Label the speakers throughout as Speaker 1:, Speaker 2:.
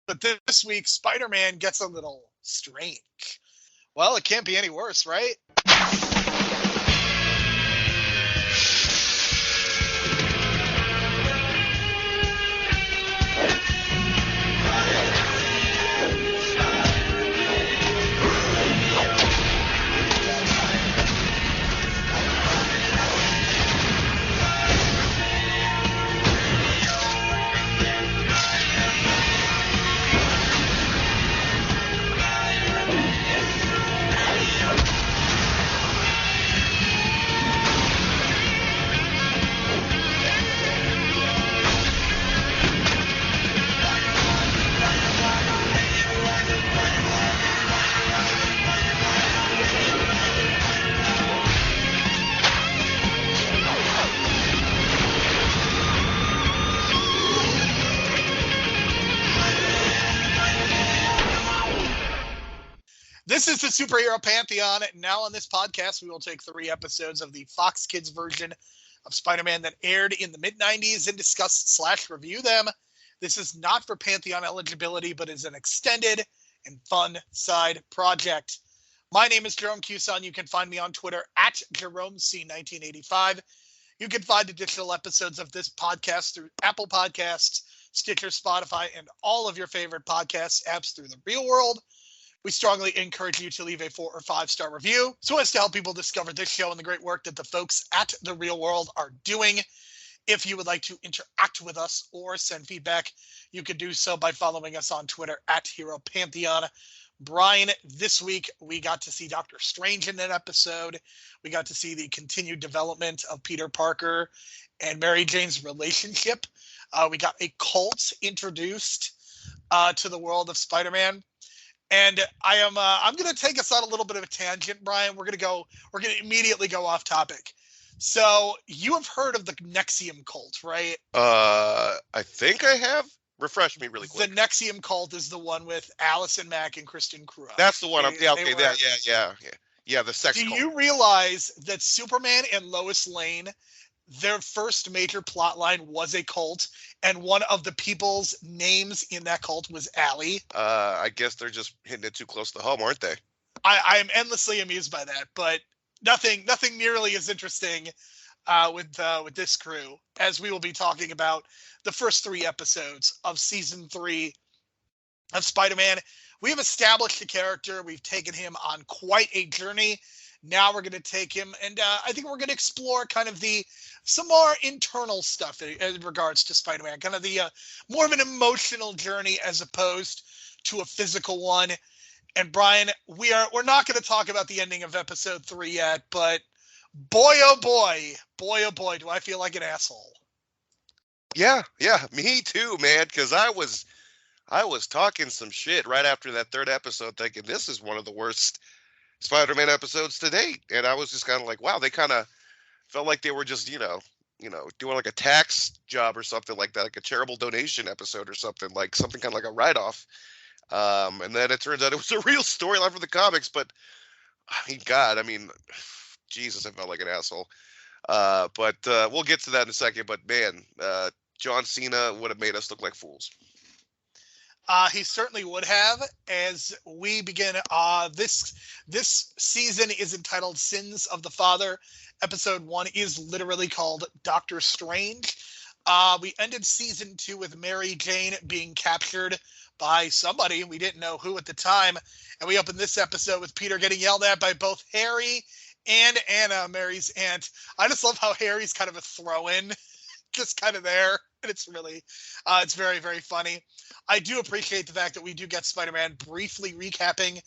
Speaker 1: But this week, Spider-Man gets a little strange. Well, it can't be any worse, right? This is the Superhero Pantheon. Now on this podcast, we will take 3 episodes of the Fox Kids version of Spider-Man that aired in the mid-90s and discuss / review them. This is not for Pantheon eligibility, but is an extended and fun side project. My name is Jerome Cuson. You can find me on Twitter at JeromeC1985. You can find additional episodes of this podcast through Apple Podcasts, Stitcher, Spotify, and all of your favorite podcast apps through the real world. We strongly encourage you to leave a 4 or 5-star review so as to help people discover this show and the great work that the folks at The Real World are doing. If you would like to interact with us or send feedback, you can do so by following us on Twitter at Hero Pantheon. Brian, this week we got to see Doctor Strange in an episode. We got to see the continued development of Peter Parker and Mary Jane's relationship. We got a cult introduced to the world of Spider-Man. And I'm going to take us on a little bit of a tangent, Brian. We're going to immediately go off topic. So you have heard of the Nexium cult, right?
Speaker 2: I think I have. Refresh me really quick.
Speaker 1: The Nexium cult is the one with Allison Mack and Kristen Krug.
Speaker 2: That's the one. Yeah. The sex cult.
Speaker 1: Do you realize that Superman and Lois Lane, their first major plot line was a cult, and one of the people's names in that cult was Allie?
Speaker 2: I guess they're just hitting it too close to home, aren't they?
Speaker 1: I am endlessly amused by that, but nothing nearly as interesting with this crew, as we will be talking about the first 3 episodes of season 3 of Spider-Man. We have established the character. We've taken him on quite a journey. Now we're going to take him, and I think we're going to explore kind of some more internal stuff in regards to Spider-Man, kind of the more of an emotional journey as opposed to a physical one. And Brian, we're not going to talk about the ending of episode 3 yet, but boy, oh boy, do I feel like an asshole.
Speaker 2: Yeah, me too, man, because I was talking some shit right after that 3rd episode, thinking this is one of the worst Spider-Man episodes to date, and I was just kind of like, wow, they kind of felt like they were just, doing like a tax job or something like that, like a charitable donation episode or something kind of like a write-off. And then it turns out it was a real storyline for the comics, but Jesus, I felt like an asshole. But we'll get to that in a second. But man, John Cena would have made us look like fools.
Speaker 1: He certainly would have. As we begin, this season is entitled Sins of the Father. Episode 1 is literally called Doctor Strange. We ended season 2 with Mary Jane being captured by somebody, and we didn't know who at the time. And we opened this episode with Peter getting yelled at by both Harry and Anna, Mary's aunt. I just love how Harry's kind of a throw-in, just kind of there. And it's really, it's very, very funny. I do appreciate the fact that we do get Spider-Man briefly recapping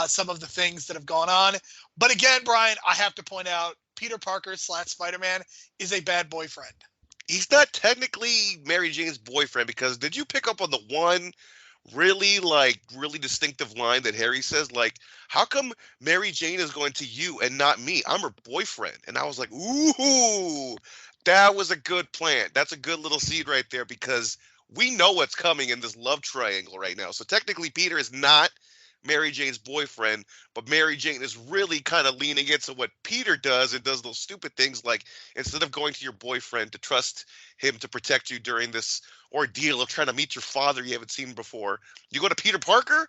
Speaker 1: some of the things that have gone on. But again, Brian, I have to point out, Peter Parker / Spider-Man is a bad boyfriend.
Speaker 2: He's not technically Mary Jane's boyfriend, because did you pick up on the one really distinctive line that Harry says, like, how come Mary Jane is going to you and not me? I'm her boyfriend. And I was like, ooh, that was a good plant. That's a good little seed right there, because we know what's coming in this love triangle right now. So technically Peter is not Mary Jane's boyfriend, but Mary Jane is really kind of leaning into what Peter does and does those stupid things like instead of going to your boyfriend to trust him to protect you during this ordeal of trying to meet your father you haven't seen before, you go to Peter Parker.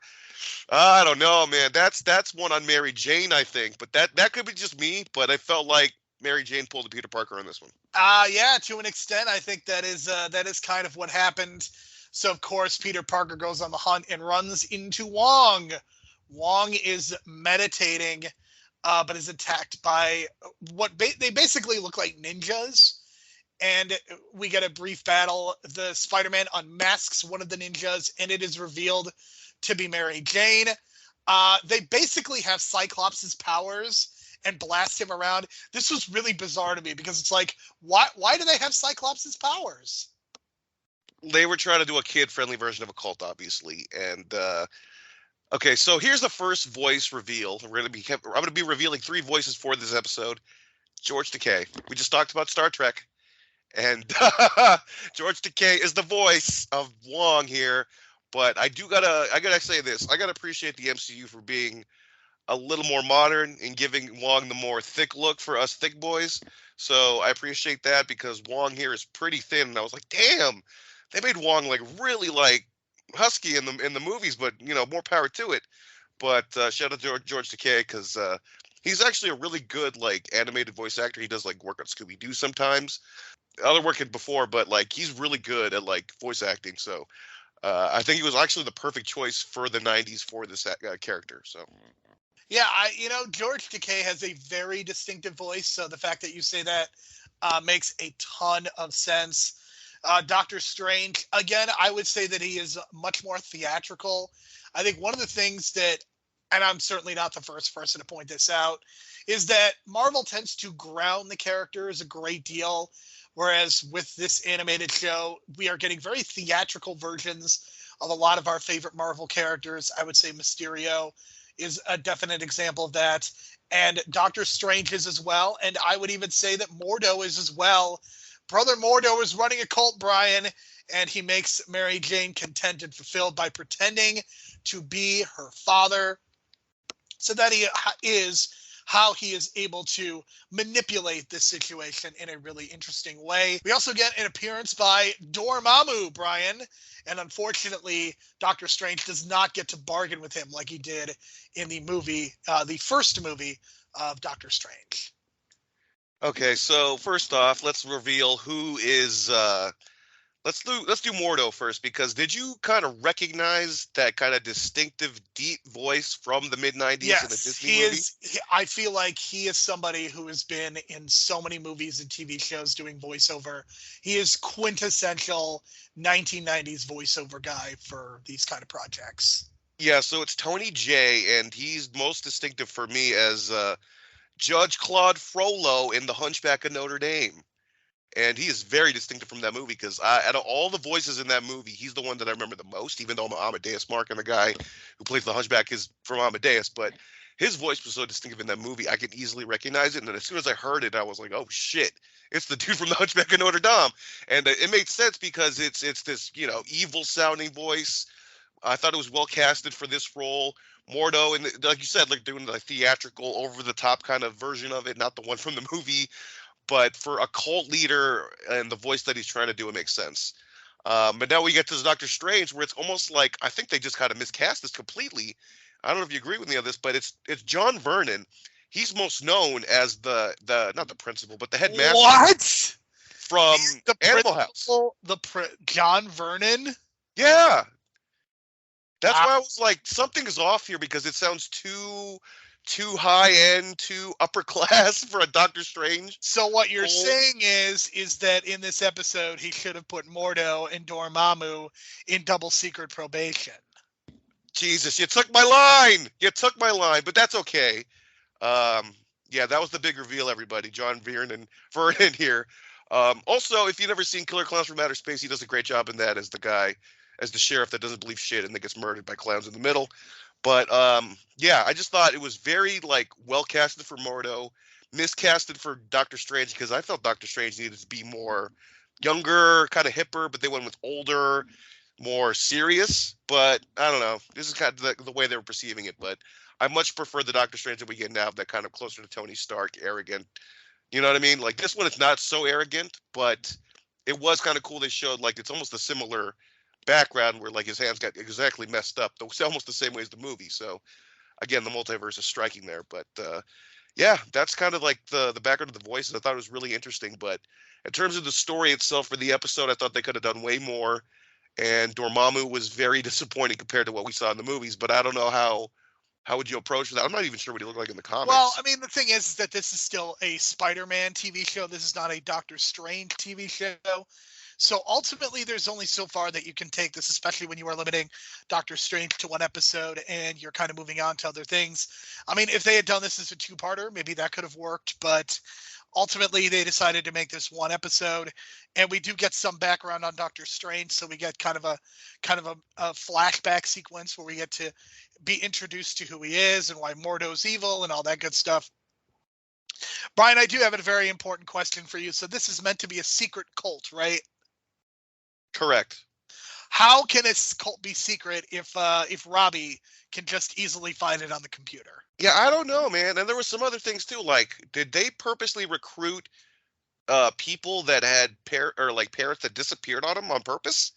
Speaker 2: I don't know, man. That's one on Mary Jane, I think, but that could be just me. But I felt like Mary Jane pulled a Peter Parker on this one.
Speaker 1: Yeah, to an extent, I think that is kind of what happened. So of course, Peter Parker goes on the hunt and runs into Wong. Wong is meditating, but is attacked by what they basically look like ninjas. And we get a brief battle. The Spider-Man unmasks one of the ninjas, and it is revealed to be Mary Jane. They basically have Cyclops' powers and blast him around. This was really bizarre to me because it's like, why do they have Cyclops' powers?
Speaker 2: They were trying to do a kid-friendly version of a cult, obviously. And okay, so here's the first voice reveal. I'm going to be revealing 3 voices for this episode. George Takei. We just talked about Star Trek, and George Takei is the voice of Wong here. But I gotta say this. I gotta appreciate the MCU for being a little more modern and giving Wong the more thick look for us thick boys. So I appreciate that because Wong here is pretty thin, and I was like, damn, they made Wong like really like husky in the movies, but you know, more power to it. But shout out to George Takei because he's actually a really good like animated voice actor. He does like work on Scooby Doo sometimes. Other work before, but like he's really good at like voice acting. So I think he was actually the perfect choice for the '90s for this character. So.
Speaker 1: Yeah, George Takei has a very distinctive voice, so the fact that you say that makes a ton of sense. Doctor Strange, again, I would say that he is much more theatrical. I think one of the things that, and I'm certainly not the first person to point this out, is that Marvel tends to ground the characters a great deal, whereas with this animated show, we are getting very theatrical versions of a lot of our favorite Marvel characters. I would say Mysterio is a definite example of that, and Doctor Strange is as well, and I would even say that Mordo is as well. Brother Mordo is running a cult, Brian, and he makes Mary Jane content and fulfilled by pretending to be her father. So that is how he is able to manipulate this situation in a really interesting way. We also get an appearance by Dormammu, Brian, and unfortunately, Doctor Strange does not get to bargain with him like he did in the movie, the first movie of Doctor Strange.
Speaker 2: Okay, so first off, let's reveal who is. Let's do Mordo first, because did you kind of recognize that kind of distinctive, deep voice from the mid-'90s in a Disney movie?
Speaker 1: I feel like he is somebody who has been in so many movies and TV shows doing voiceover. He is quintessential 1990s voiceover guy for these kind of projects.
Speaker 2: Yeah, so it's Tony Jay, and he's most distinctive for me as Judge Claude Frollo in The Hunchback of Notre Dame. And he is very distinctive from that movie because out of all the voices in that movie, he's the one that I remember the most, even though I'm Amadeus Mark and the guy who plays the Hunchback is from Amadeus. But his voice was so distinctive in that movie, I could easily recognize it. And then as soon as I heard it, I was like, oh, shit, it's the dude from the Hunchback of Notre Dame. And it made sense because it's this, evil-sounding voice. I thought it was well casted for this role. Mordo, and like you said, like doing the theatrical, over-the-top kind of version of it, not the one from the movie. But for a cult leader and the voice that he's trying to do, it makes sense. But now we get to Doctor Strange, where it's almost like I think they just kind of miscast this completely. I don't know if you agree with me on this, but it's John Vernon. He's most known as the not the principal, but the headmaster.
Speaker 1: What?
Speaker 2: From Animal House.
Speaker 1: John Vernon?
Speaker 2: Yeah. That's why I was like, something is off here because it sounds too high end, too upper class for a Doctor Strange.
Speaker 1: So what you're saying is that in this episode he should have put Mordo and Dormammu in double secret probation.
Speaker 2: Jesus, you took my line. But that's okay. Yeah, that was the big reveal, everybody. John Vernon here. Also, if you've never seen Killer Clowns from Outer Space, he does a great job in that as the sheriff that doesn't believe shit and then gets murdered by clowns in the middle. But yeah, I just thought it was very like well casted for Mordo, miscasted for Doctor Strange because I felt Doctor Strange needed to be more younger, kind of hipper, but they went with older. more serious. But I don't know. This is kind of the way they were perceiving it. But I much prefer the Doctor Strange that we get now, that kind of closer to Tony Stark, arrogant. You know what I mean? Like this one, it's not so arrogant, but it was kind of cool. They showed like it's almost a similar background where like his hands got exactly messed up. It's almost the same way as the movie. So again, the multiverse is striking there. But yeah, that's kind of like the background of the voices. I thought it was really interesting. But in terms of the story itself for the episode, I thought they could have done way more. And Dormammu was very disappointing compared to what we saw in the movies. But I don't know how would you approach that. I'm not even sure what he looked like in the comics.
Speaker 1: Well, I mean, the thing is that this is still a Spider-Man TV show. This is not a Doctor Strange TV show. So ultimately, there's only so far that you can take this, especially when you are limiting Doctor Strange to one episode and you're kind of moving on to other things. I mean, if they had done this as a two-parter, maybe that could have worked, but ultimately they decided to make this one episode, and we do get some background on Doctor Strange, so we get kind of a flashback sequence where we get to be introduced to who he is and why Mordo's evil and all that good stuff. Brian, I do have a very important question for you. So this is meant to be a secret cult, right?
Speaker 2: Correct.
Speaker 1: How can a cult be secret if Robbie can just easily find it on the computer?
Speaker 2: Yeah, I don't know, man. And there were some other things too. Like, did they purposely recruit people that had parents that disappeared on them on purpose?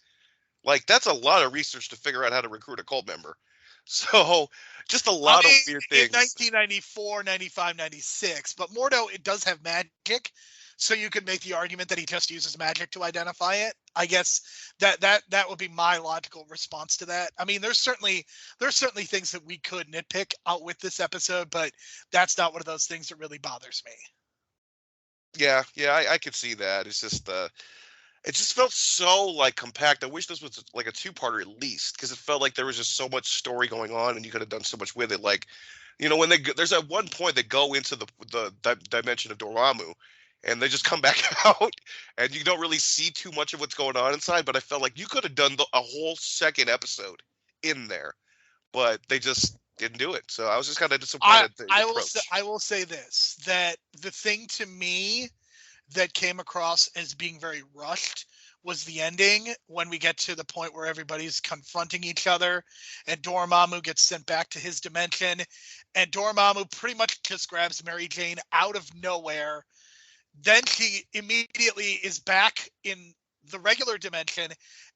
Speaker 2: Like, that's a lot of research to figure out how to recruit a cult member. So, just a lot of weird things.
Speaker 1: In 1994, 95, 96, but Mordo, it does have magic. So you could make the argument that he just uses magic to identify it. I guess that would be my logical response to that. I mean, there's certainly things that we could nitpick out with this episode, but that's not one of those things that really bothers me.
Speaker 2: Yeah, I could see that. It's just it just felt so like compact. I wish this was like a two-parter at least, because it felt like there was just so much story going on, and you could have done so much with it. Like, you know, when there's at one point they go into the dimension of Dormammu, and they just come back out, and you don't really see too much of what's going on inside. But I felt like you could have done a whole second episode in there, but they just didn't do it. So I was just kind of disappointed.
Speaker 1: I will say this, that the thing to me that came across as being very rushed was the ending, when we get to the point where everybody's confronting each other and Dormammu gets sent back to his dimension, and Dormammu pretty much just grabs Mary Jane out of nowhere. Then she immediately is back in the regular dimension,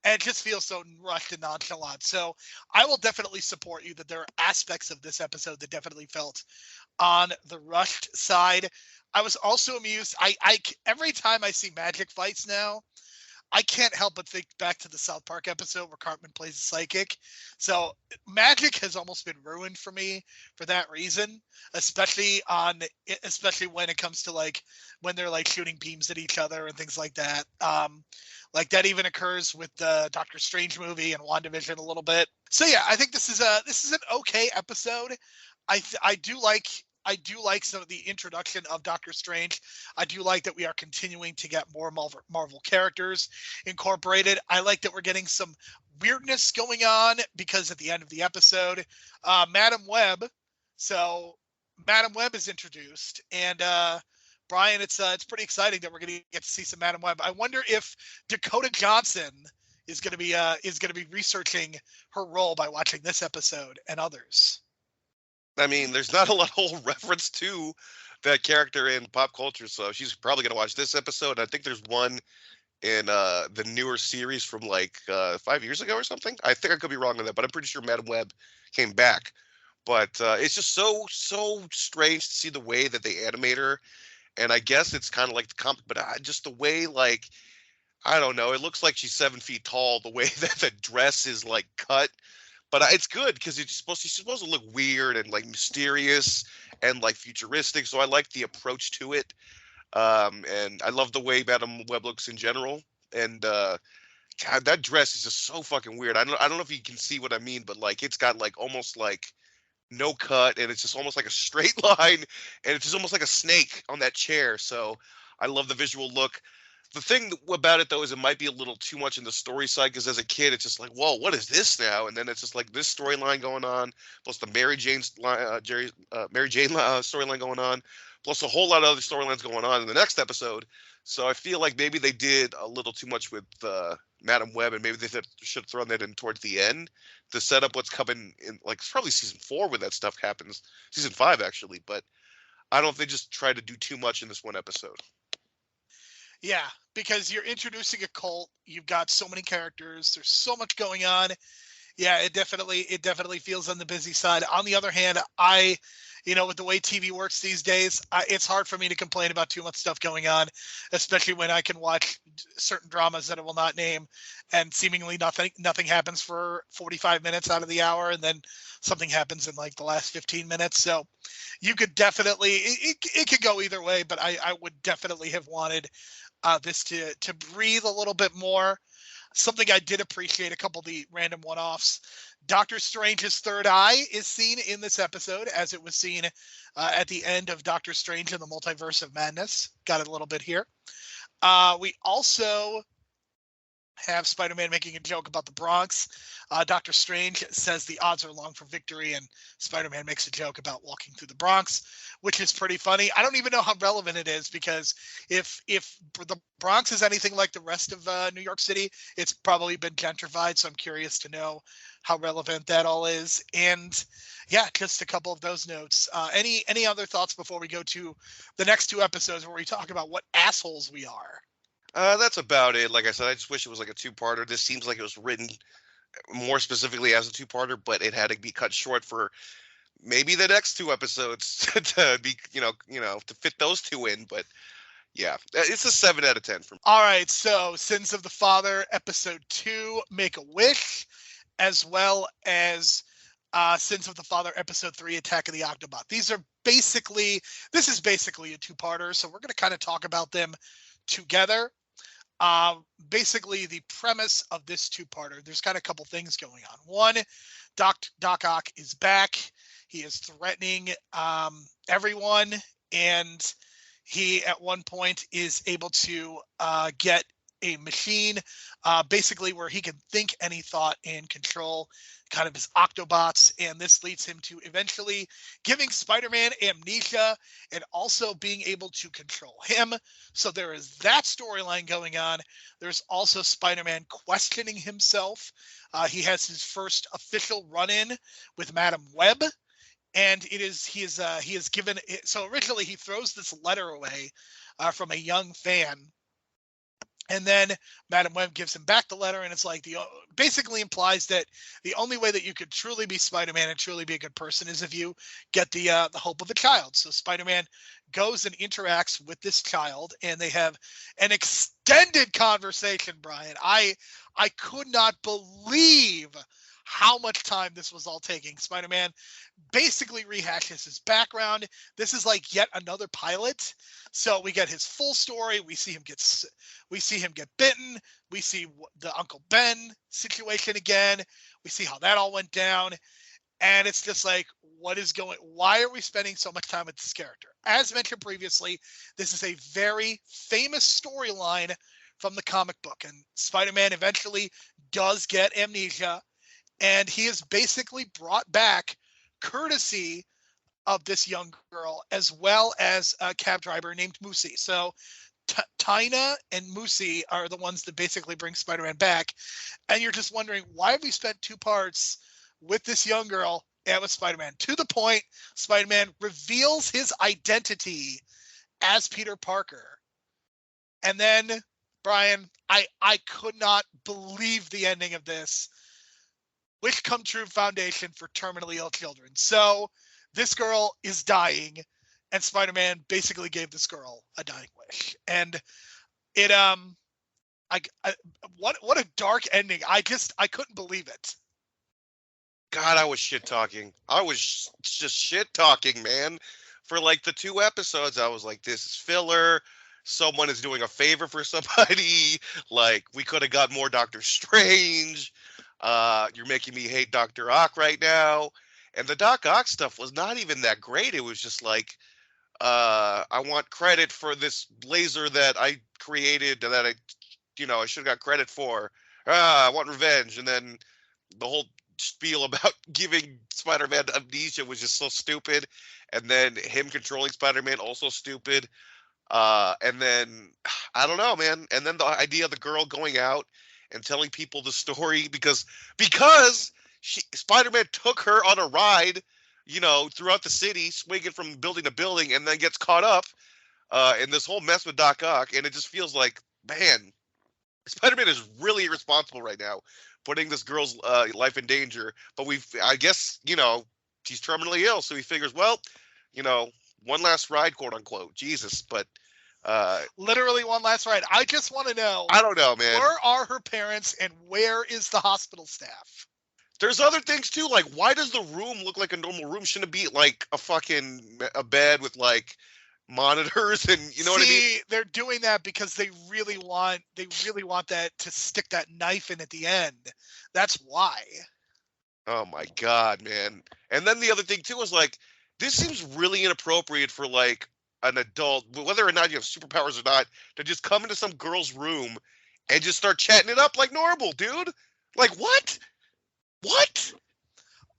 Speaker 1: and it just feels so rushed and nonchalant. So I will definitely support you that there are aspects of this episode that definitely felt on the rushed side. I was also amused. I every time I see magic fights now, I can't help but think back to the South Park episode where Cartman plays a psychic. So magic has almost been ruined for me for that reason, especially when it comes to like when they're like shooting beams at each other and things like that. Like that even occurs with the Doctor Strange movie and WandaVision a little bit. So yeah, I think this is an okay episode. I do like some of the introduction of Doctor Strange. I do like that we are continuing to get more Marvel characters incorporated. I like that we're getting some weirdness going on, because at the end of the episode, Madam Web is introduced, and Brian, it's pretty exciting that we're going to get to see some Madam Web. I wonder if Dakota Johnson is going to be researching her role by watching this episode and others.
Speaker 2: I mean, there's not a lot of reference to that character in pop culture, so she's probably going to watch this episode. I think there's one in the newer series from like 5 years ago or something. I think I could be wrong on that, but I'm pretty sure Madam Web came back. But it's just so strange to see the way that they animate her. And I guess it's kind of like the comic, but just the way, like, I don't know, it looks like she's 7 feet tall, the way that the dress is like cut. But it's good because she's supposed to look weird and like mysterious and like futuristic. So I like the approach to it. And I love the way Madam Web looks in general. And God, that dress is just so fucking weird. I don't know if you can see what I mean, but like it's got like almost like no cut, and it's just almost like a straight line, and it's just almost like a snake on that chair. So I love the visual look. The thing about it, though, is it might be a little too much in the story side, because as a kid, it's just like, whoa, what is this now? And then it's just like this storyline going on, plus the Mary Jane storyline going on, plus a whole lot of other storylines going on in the next episode. So I feel like maybe they did a little too much with Madam Web, and maybe they should have thrown that in towards the end to set up what's coming in, like it's probably season 4 when that stuff happens, season 5 actually. But I don't know if they just try to do too much in this one episode.
Speaker 1: Yeah, because you're introducing a cult. You've got so many characters. There's so much going on. Yeah, it definitely feels on the busy side. On the other hand, with the way TV works these days, it's hard for me to complain about too much stuff going on, especially when I can watch certain dramas that I will not name, and seemingly nothing happens for 45 minutes out of the hour, and then something happens in like the last 15 minutes. So you could definitely it could go either way, but I would definitely have wanted this to breathe a little bit more. Something I did appreciate, a couple of the random one-offs. Doctor Strange's third eye is seen in this episode, as it was seen at the end of Doctor Strange in the Multiverse of Madness. Got it a little bit here. We also have Spider-Man making a joke about the Bronx. Doctor Strange says the odds are long for victory, and Spider-Man makes a joke about walking through the Bronx, which is pretty funny. I don't even know how relevant it is, because if the Bronx is anything like the rest of New York City, it's probably been gentrified, so I'm curious to know how relevant that all is. And yeah, just a couple of those notes. Any other thoughts before we go to the next 2 episodes where we talk about what assholes we are?
Speaker 2: That's about it. Like I said, I just wish it was like a 2-parter. This seems like it was written more specifically as a 2-parter, but it had to be cut short for maybe the next 2 episodes to be, to fit those 2 in. But yeah, it's a 7 out of 10 for me.
Speaker 1: All right, so Sins of the Father, episode 2, Make a Wish, as well as Sins of the Father, episode 3, Attack of the Octobot. This is basically a 2-parter, so we're going to kind of talk about them together. Basically, the premise of this 2-parter, there's kind of a couple things going on. One, Doc Ock is back. He is threatening everyone, and he at one point is able to get a machine basically where he can think any thought and control kind of his Octobots, and this leads him to eventually giving Spider-Man amnesia and also being able to control him. So there is that storyline going on. There's also Spider-Man questioning himself. He has his first official run-in with Madam Web, and he is given. So originally he throws this letter away from a young fan. And then Madam Web gives him back the letter, and it's like basically implies that the only way that you could truly be Spider-Man and truly be a good person is if you get the hope of a child. So Spider-Man goes and interacts with this child, and they have an extended conversation, Brian. I could not believe how much time this was all taking. Spider-Man basically rehashes his background. This is like yet another pilot. So we get his full story. We see him get bitten. We see the Uncle Ben situation again. We see how that all went down. And it's just like, why are we spending so much time with this character? As mentioned previously, this is a very famous storyline from the comic book. And Spider-Man eventually does get amnesia. And he is basically brought back courtesy of this young girl, as well as a cab driver named Moosey. So Tina and Moosey are the ones that basically bring Spider-Man back. And you're just wondering, why have we spent 2 parts with this young girl and with Spider-Man? To the point, Spider-Man reveals his identity as Peter Parker. And then, Brian, I could not believe the ending of this. Wish Come True Foundation for Terminally Ill Children. So this girl is dying, and Spider-Man basically gave this girl a dying wish. And it what a dark ending. I couldn't believe it.
Speaker 2: God, I was shit talking. I was just shit talking, man. For like the 2 episodes, I was like, this is filler. Someone is doing a favor for somebody. Like, we could have got more Doctor Strange. You're making me hate Dr. Ock right now. And the Doc Ock stuff was not even that great. It was just like, I want credit for this laser that I created that I should have got credit for. I want revenge. And then the whole spiel about giving Spider-Man amnesia was just so stupid. And then him controlling Spider-Man also stupid. And then, I don't know, man. And then the idea of the girl going out and telling people the story because Spider-Man took her on a ride, throughout the city, swinging from building to building, and then gets caught up in this whole mess with Doc Ock, and it just feels like, man, Spider-Man is really irresponsible right now, putting this girl's life in danger. But I guess, she's terminally ill, so he figures, well, you know, one last ride, quote unquote. Jesus, but
Speaker 1: literally one last ride. I just want to know.
Speaker 2: I don't know, man.
Speaker 1: Where are her parents, and where is the hospital staff?
Speaker 2: There's other things too, like why does the room look like a normal room? Shouldn't it be like a bed with like monitors and what I mean?
Speaker 1: They're doing that because they really want that to stick that knife in at the end. That's why.
Speaker 2: Oh my God, man. And then the other thing too is like, this seems really inappropriate for like an adult, whether or not you have superpowers or not, to just come into some girl's room and just start chatting it up like normal, dude. Like what? What?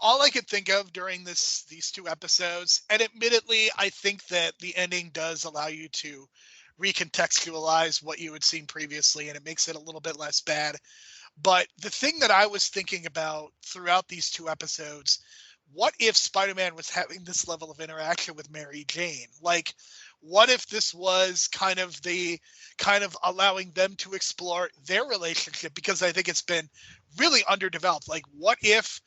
Speaker 1: All I could think of during these two episodes, and admittedly, I think that the ending does allow you to recontextualize what you had seen previously, and it makes it a little bit less bad. But the thing that I was thinking about throughout these two episodes, what if Spider-Man was having this level of interaction with Mary Jane? Like, what if this was kind of allowing them to explore their relationship? Because I think it's been really underdeveloped. Like, what if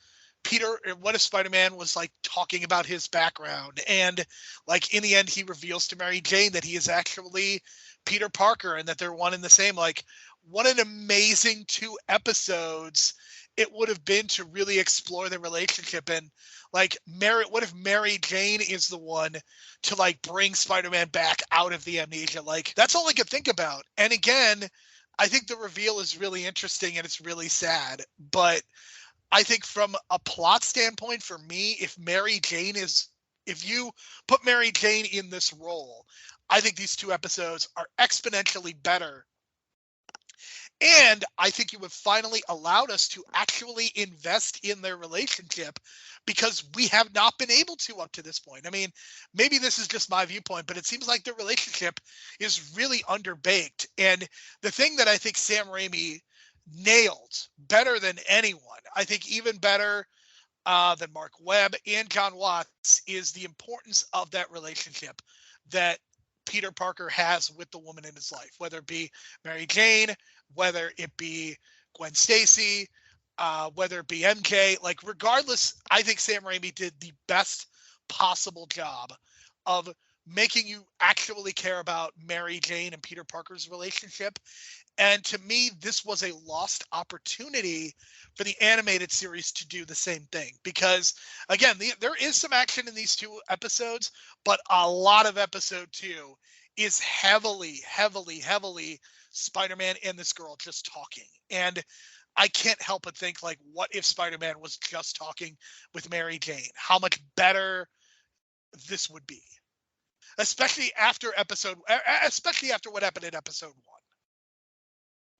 Speaker 1: Spider-Man was like talking about his background, and like in the end he reveals to Mary Jane that he is actually Peter Parker and that they're one and the same? Like, what an amazing 2 episodes it would have been to really explore the relationship. And like, what if Mary Jane is the one to like bring Spider-Man back out of the amnesia? Like, that's all I could think about. And again, I think the reveal is really interesting and it's really sad, but I think from a plot standpoint, for me, if you put Mary Jane in this role, I think these 2 episodes are exponentially better. And I think you have finally allowed us to actually invest in their relationship, because we have not been able to up to this point. I mean, maybe this is just my viewpoint, but it seems like their relationship is really underbaked. And the thing that I think Sam Raimi nailed better than anyone, I think even better than Mark Webb and John Watts, is the importance of that relationship that Peter Parker has with the woman in his life, whether it be Mary Jane, whether it be Gwen Stacy, whether it be MK. Like, regardless, I think Sam Raimi did the best possible job of making you actually care about Mary Jane and Peter Parker's relationship. And to me, this was a lost opportunity for the animated series to do the same thing. Because, again, there is some action in these 2 episodes, but a lot of episode 2 is heavily, heavily, heavily Spider-Man and this girl just talking. And I can't help but think, like, what if Spider-Man was just talking with Mary Jane? How much better this would be. Especially after what happened in episode 1.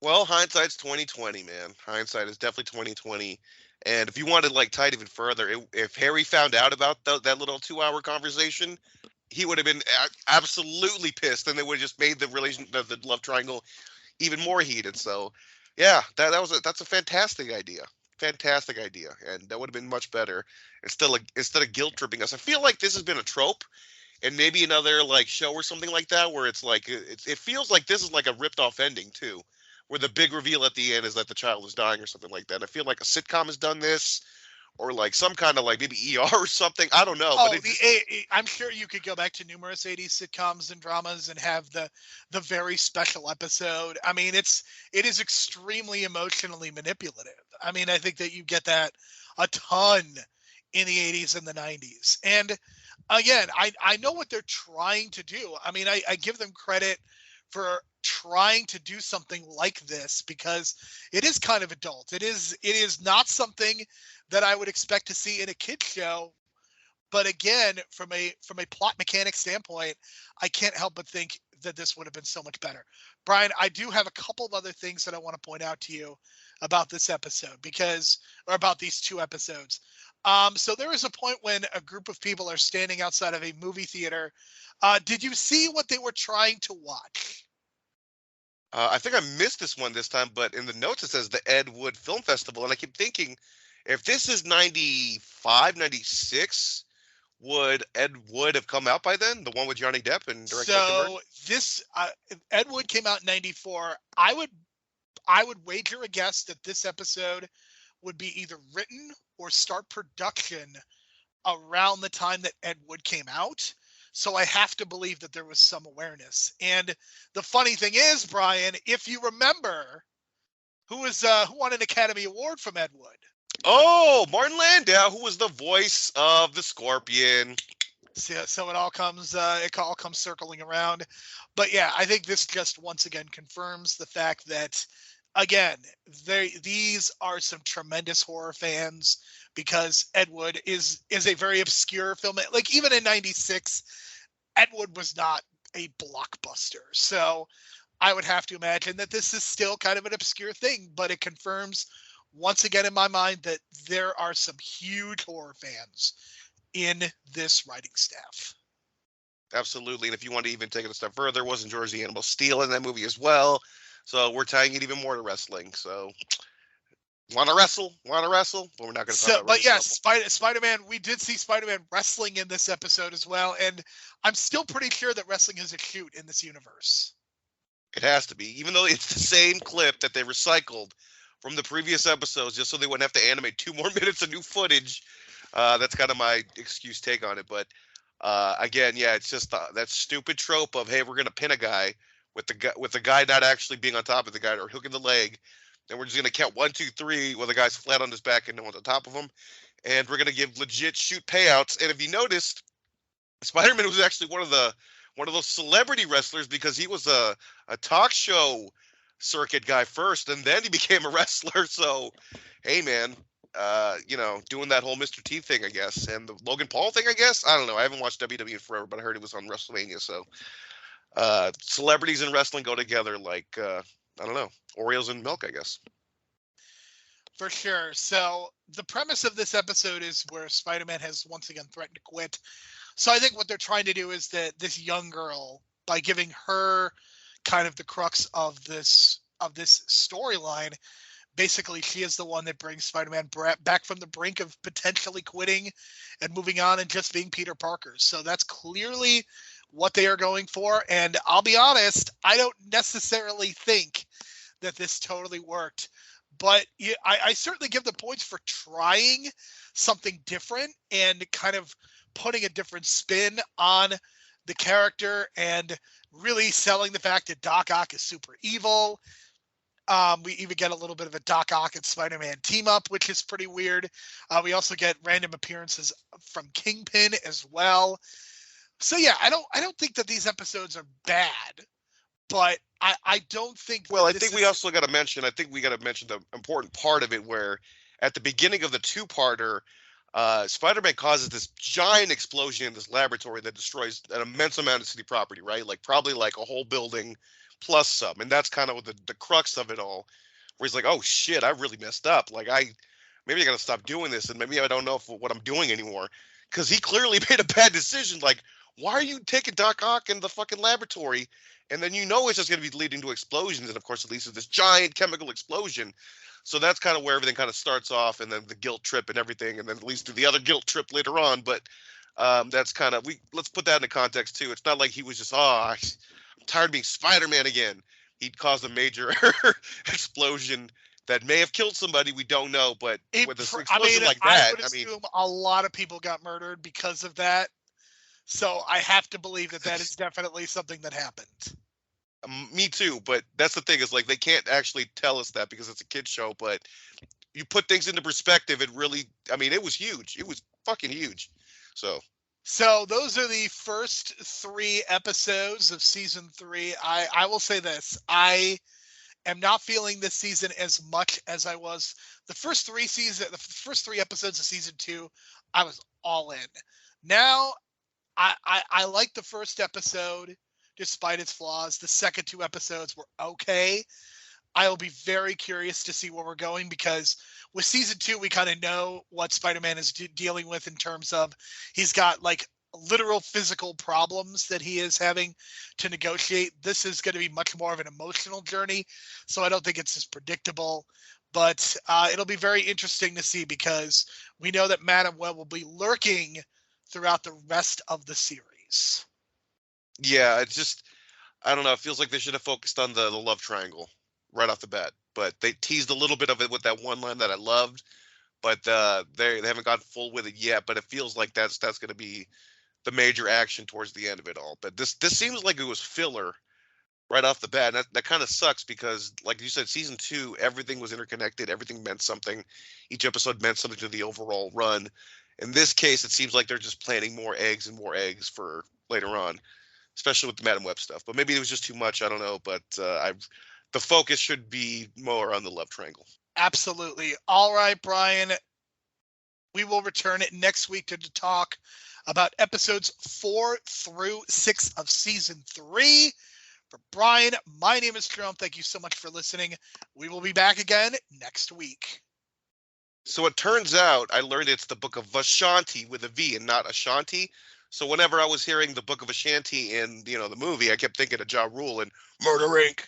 Speaker 2: Well, hindsight's 2020, man. Hindsight is definitely 2020. And if you want to like tie it even further, if Harry found out about that little 2-hour conversation, he would have been absolutely pissed, and they would have just made the love triangle even more heated. So, yeah, that's a fantastic idea. Fantastic idea, and that would have been much better instead of guilt tripping us. I feel like this has been a trope, and maybe another like show or something like that, where it's like it feels like this is like a ripped off ending too, where the big reveal at the end is that the child is dying or something like that. I feel like a sitcom has done this, or like some kind of like maybe ER or something. I don't know.
Speaker 1: Oh, I'm sure you could go back to numerous 80s sitcoms and dramas and have the very special episode. I mean, it is extremely emotionally manipulative. I mean, I think that you get that a ton in the 80s and the 90s. And again, I know what they're trying to do. I mean, I give them credit for trying to do something like this, because it is kind of adult. It is not something that I would expect to see in a kid's show. But again, from a plot mechanic standpoint, I can't help but think that this would have been so much better. Brian, I do have a couple of other things that I want to point out to you about this episode, or about these 2 episodes. So there is a point when a group of people are standing outside of a movie theater. Did you see what they were trying to watch?
Speaker 2: I think I missed this one this time, but in the notes it says the Ed Wood Film Festival, and I keep thinking, if this is 95, 96, would Ed Wood have come out by then? The one with Johnny Depp and directed by Tim Burton?
Speaker 1: So this Ed Wood came out in '94. I would wager a guess that this episode would be either written or start production around the time that Ed Wood came out. So I have to believe that there was some awareness. And the funny thing is, Brian, if you remember, who won an Academy Award from Ed Wood?
Speaker 2: Oh, Martin Landau, who was the voice of the Scorpion.
Speaker 1: So it all comes circling around. But yeah, I think this just once again confirms the fact that, again, these are some tremendous horror fans, because Ed Wood is a very obscure film. Like, even in '96, Ed Wood was not a blockbuster. So I would have to imagine that this is still kind of an obscure thing, but it confirms once again in my mind that there are some huge horror fans in this writing staff.
Speaker 2: Absolutely. And if you want to even take it a step further, wasn't George the Animal Steel in that movie as well? So we're tying it even more to wrestling. So want to wrestle, but we're not going to talk about
Speaker 1: But yes, Spider-Man, we did see Spider-Man wrestling in this episode as well. And I'm still pretty sure that wrestling is a shoot in this universe.
Speaker 2: It has to be, even though it's the same clip that they recycled from the previous episodes, just so they wouldn't have to animate 2 more minutes of new footage. That's kind of my excuse take on it. But again, yeah, it's just that stupid trope of, hey, we're going to pin a guy with the guy not actually being on top of the guy or hooking the leg. And we're just going to count 1, 2, 3 while the guy's flat on his back and no one's on top of him. And we're going to give legit shoot payouts. And if you noticed, Spider-Man was actually one of those celebrity wrestlers, because he was a talk show circuit guy first, and then he became a wrestler. So, hey, man, doing that whole Mr. T thing, I guess, and the Logan Paul thing, I guess. I don't know. I haven't watched WWE in forever, but I heard it was on WrestleMania. So, celebrities and wrestling go together like, I don't know, Oreos and milk, I guess.
Speaker 1: For sure. So the premise of this episode is where Spider-Man has once again threatened to quit. So I think what they're trying to do is that this young girl, by giving her kind of the crux of this storyline, basically she is the one that brings Spider-Man back from the brink of potentially quitting and moving on and just being Peter Parker. So that's clearly what they are going for. And I'll be honest, I don't necessarily think that this totally worked. But I certainly give the points for trying something different and kind of putting a different spin on the character and really selling the fact that Doc Ock is super evil. We even get a little bit of a Doc Ock and Spider-Man team up, which is pretty weird. We also get random appearances from Kingpin as well. So yeah, I don't think that these episodes are bad, but I don't think.
Speaker 2: Well, I think we also got to mention. I think we got to mention the important part of it, where at the beginning of the 2-parter, Spider-Man causes this giant explosion in this laboratory that destroys an immense amount of city property, right? Like probably like a whole building plus some, and that's kind of the crux of it all. Where he's like, "Oh shit, I really messed up. Like maybe I got to stop doing this, and maybe I don't know what I'm doing anymore." Because he clearly made a bad decision. Like, why are you taking Doc Ock in the fucking laboratory? And then it's just going to be leading to explosions. And, of course, it leads to this giant chemical explosion. So that's kind of where everything kind of starts off, and then the guilt trip and everything, and then it leads to the other guilt trip later on. But that's kind of – let's put that into context, too. It's not like he was just, I'm tired of being Spider-Man again. He caused a major explosion that may have killed somebody. We don't know. But with this explosion like that –
Speaker 1: I would assume a lot of people got murdered because of that. So I have to believe that is definitely something that happened.
Speaker 2: Me too, but that's the thing, is like they can't actually tell us that because it's a kid's show, but you put things into perspective, it really, it was huge. It was fucking huge. So
Speaker 1: those are the first 3 episodes of season 3. I will say this. I am not feeling this season as much as I was the first 3 episodes of season 2. I was all in. Now I like the first episode despite its flaws. The second 2 episodes were okay. I will be very curious to see where we're going, because with season 2, we kind of know what Spider-Man is dealing with in terms of he's got like literal physical problems that he is having to negotiate. This is going to be much more of an emotional journey, so I don't think it's as predictable. But it'll be very interesting to see because we know that Madam Web will be lurking throughout the rest of the series.
Speaker 2: Yeah, it's just, I don't know. It feels like they should have focused on the love triangle right off the bat. But they teased a little bit of it with that one line that I loved. But they haven't gone full with it yet. But it feels like that's going to be the major action towards the end of it all. But this seems like it was filler right off the bat. And that kind of sucks because, like you said, season 2, everything was interconnected. Everything meant something. Each episode meant something to the overall run. In this case, it seems like they're just planting more eggs and more eggs for later on, especially with the Madam Web stuff. But maybe it was just too much. I don't know. But the focus should be more on the love triangle.
Speaker 1: Absolutely. All right, Brian. We will return it next week to talk about episodes 4 through 6 of season 3. For Brian, my name is Jerome. Thank you so much for listening. We will be back again next week.
Speaker 2: So it turns out I learned it's the Book of Vashanti with a V and not Ashanti. So whenever I was hearing the Book of Ashanti in the movie, I kept thinking of Ja Rule and Murder Inc.